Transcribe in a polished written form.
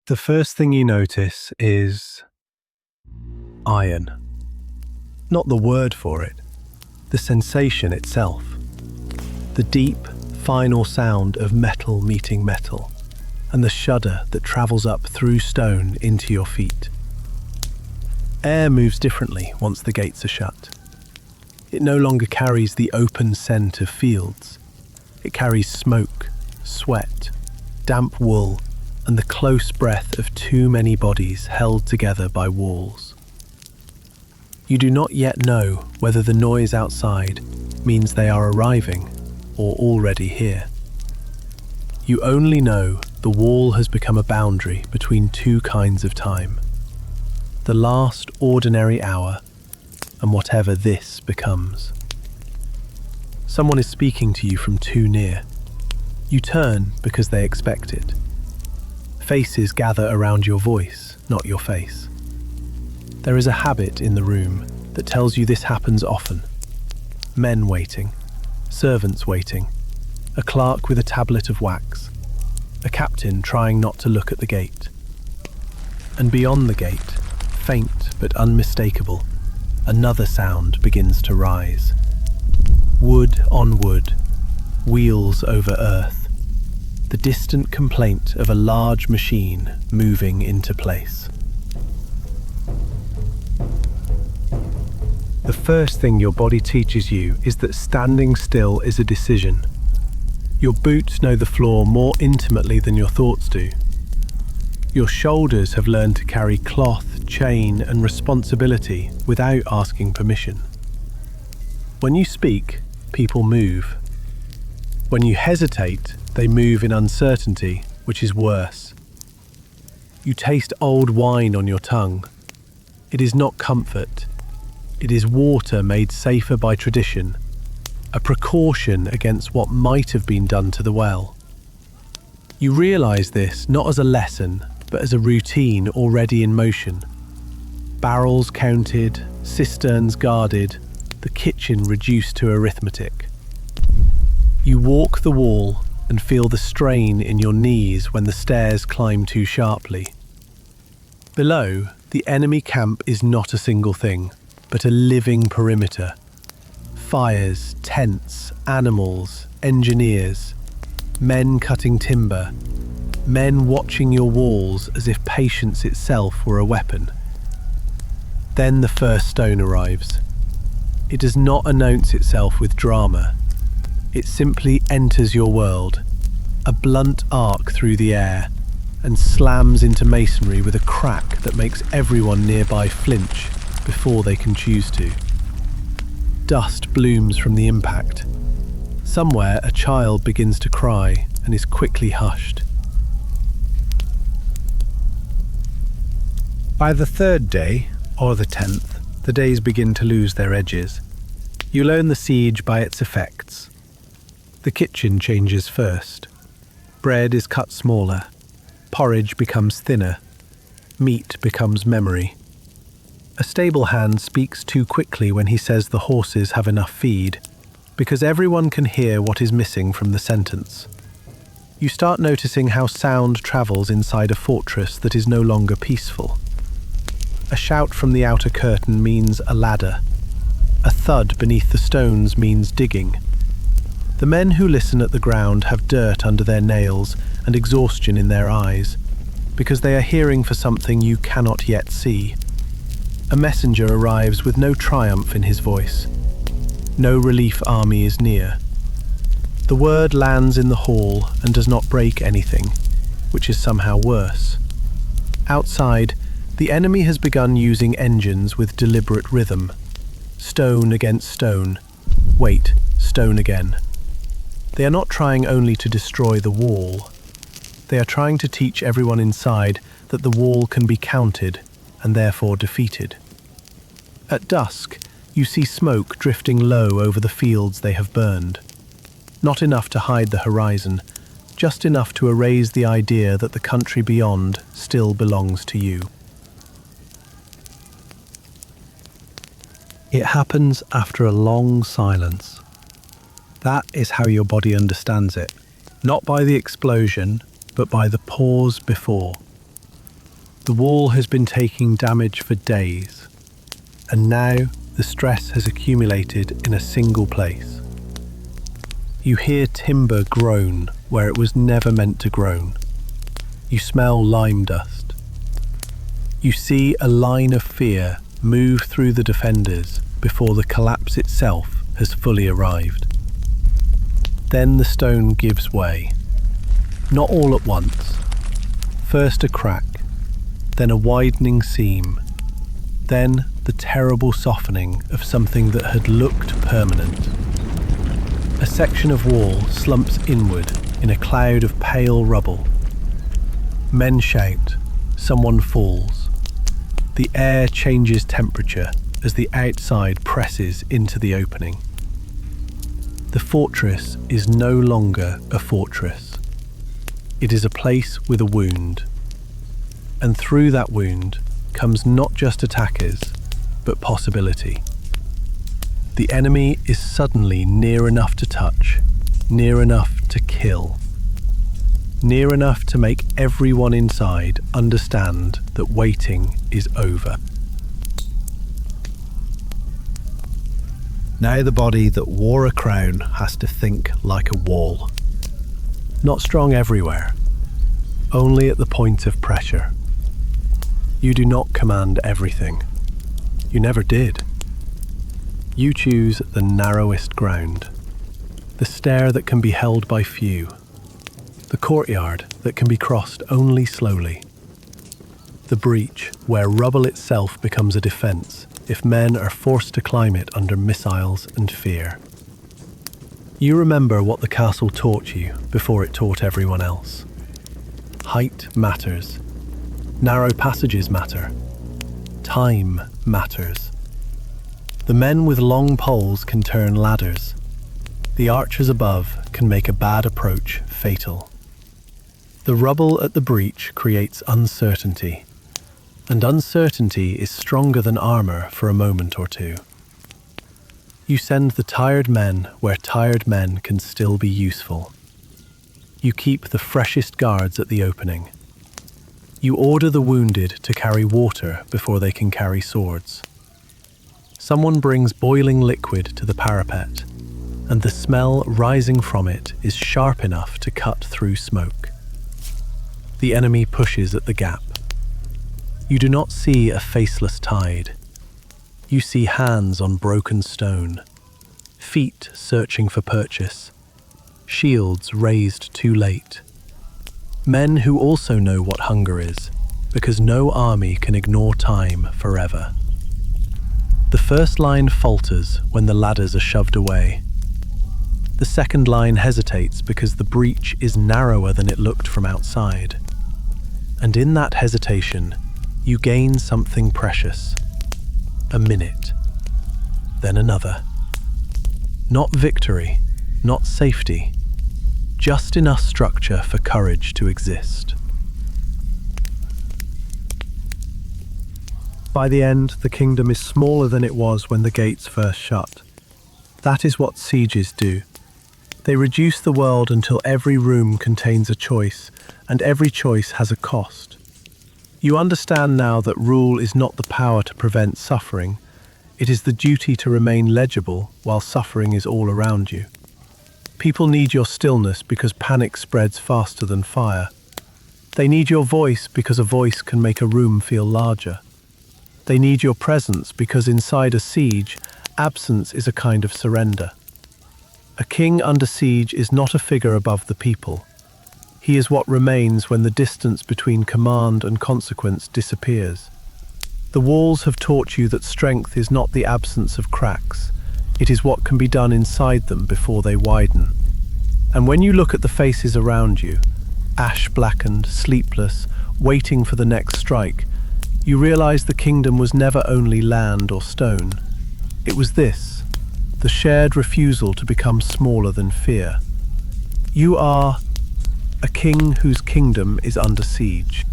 The first thing you notice is iron. Not the word for it, the sensation itself. The deep, final sound of metal meeting metal, and the shudder that travels up through stone into your feet. Air moves differently once the gates are shut. It no longer carries the open scent of fields. It carries smoke, sweat, damp wool, and the close breath of too many bodies held together by walls. You do not yet know whether the noise outside means they are arriving or already here. You only know the wall has become a boundary between two kinds of time. The last ordinary hour and whatever this becomes. Someone is speaking to you from too near. You turn because they expect it. Faces gather around your voice, not your face. There is a habit in the room that tells you this happens often. Men waiting, servants waiting, a clerk with a tablet of wax, a captain trying not to look at the gate. And beyond the gate, faint but unmistakable, another sound begins to rise. Wood on wood, wheels over earth. The distant complaint of a large machine moving into place. The first thing your body teaches you is that standing still is a decision. Your boots know the floor more intimately than your thoughts do. Your shoulders have learned to carry cloth, chain, and responsibility without asking permission. When you speak, people move. When you hesitate, they move in uncertainty, which is worse. You taste old wine on your tongue. It is not comfort. It is water made safer by tradition, a precaution against what might have been done to the well. You realize this not as a lesson, but as a routine already in motion. Barrels counted, cisterns guarded, the kitchen reduced to arithmetic. You walk the wall and feel the strain in your knees when the stairs climb too sharply. Below, the enemy camp is not a single thing, but a living perimeter. Fires, tents, animals, engineers, men cutting timber, men watching your walls as if patience itself were a weapon. Then the first stone arrives. It does not announce itself with drama. It simply enters your world, a blunt arc through the air, and slams into masonry with a crack that makes everyone nearby flinch before they can choose to. Dust blooms from the impact. Somewhere a child begins to cry and is quickly hushed. By the third day, or the 10th, the days begin to lose their edges. You learn the siege by its effects. The kitchen changes first. Bread is cut smaller. Porridge becomes thinner. Meat becomes memory. A stable hand speaks too quickly when he says the horses have enough feed, because everyone can hear what is missing from the sentence. You start noticing how sound travels inside a fortress that is no longer peaceful. A shout from the outer curtain means a ladder. A thud beneath the stones means digging. The men who listen at the ground have dirt under their nails and exhaustion in their eyes, because they are hearing for something you cannot yet see. A messenger arrives with no triumph in his voice. No relief army is near. The word lands in the hall and does not break anything, which is somehow worse. Outside, the enemy has begun using engines with deliberate rhythm. Stone against stone. Wait, stone again. They are not trying only to destroy the wall. They are trying to teach everyone inside that the wall can be counted and therefore defeated. At dusk, you see smoke drifting low over the fields they have burned. Not enough to hide the horizon, just enough to erase the idea that the country beyond still belongs to you. It happens after a long silence. That is how your body understands it, not by the explosion, but by the pause before. The wall has been taking damage for days, and now the stress has accumulated in a single place. You hear timber groan where it was never meant to groan. You smell lime dust. You see a line of fear move through the defenders before the collapse itself has fully arrived. Then the stone gives way. Not all at once. First a crack, then a widening seam, then the terrible softening of something that had looked permanent. A section of wall slumps inward in a cloud of pale rubble. Men shout, someone falls. The air changes temperature as the outside presses into the opening. The fortress is no longer a fortress. It is a place with a wound. And through that wound comes not just attackers, but possibility. The enemy is suddenly near enough to touch, near enough to kill, near enough to make everyone inside understand that waiting is over. Now the body that wore a crown has to think like a wall. Not strong everywhere, only at the point of pressure. You do not command everything. You never did. You choose the narrowest ground, the stair that can be held by few, the courtyard that can be crossed only slowly, the breach where rubble itself becomes a defense if men are forced to climb it under missiles and fear. You remember what the castle taught you before it taught everyone else. Height matters. Narrow passages matter. Time matters. The men with long poles can turn ladders. The archers above can make a bad approach fatal. The rubble at the breach creates uncertainty, and uncertainty is stronger than armor for a moment or two. You send the tired men where tired men can still be useful. You keep the freshest guards at the opening. You order the wounded to carry water before they can carry swords. Someone brings boiling liquid to the parapet, and the smell rising from it is sharp enough to cut through smoke. The enemy pushes at the gap. You do not see a faceless tide. You see hands on broken stone, feet searching for purchase, shields raised too late. Men who also know what hunger is, because no army can ignore time forever. The first line falters when the ladders are shoved away. The second line hesitates because the breach is narrower than it looked from outside. And in that hesitation, you gain something precious. A minute, then another. Not victory, not safety, just enough structure for courage to exist. By the end, the kingdom is smaller than it was when the gates first shut. That is what sieges do. They reduce the world until every room contains a choice, and every choice has a cost. You understand now that rule is not the power to prevent suffering. It is the duty to remain legible while suffering is all around you. People need your stillness because panic spreads faster than fire. They need your voice because a voice can make a room feel larger. They need your presence because inside a siege, absence is a kind of surrender. A king under siege is not a figure above the people. He is what remains when the distance between command and consequence disappears. The walls have taught you that strength is not the absence of cracks. It is what can be done inside them before they widen. And when you look at the faces around you, ash-blackened, sleepless, waiting for the next strike, you realize the kingdom was never only land or stone. It was this, the shared refusal to become smaller than fear. You are a king whose kingdom is under siege.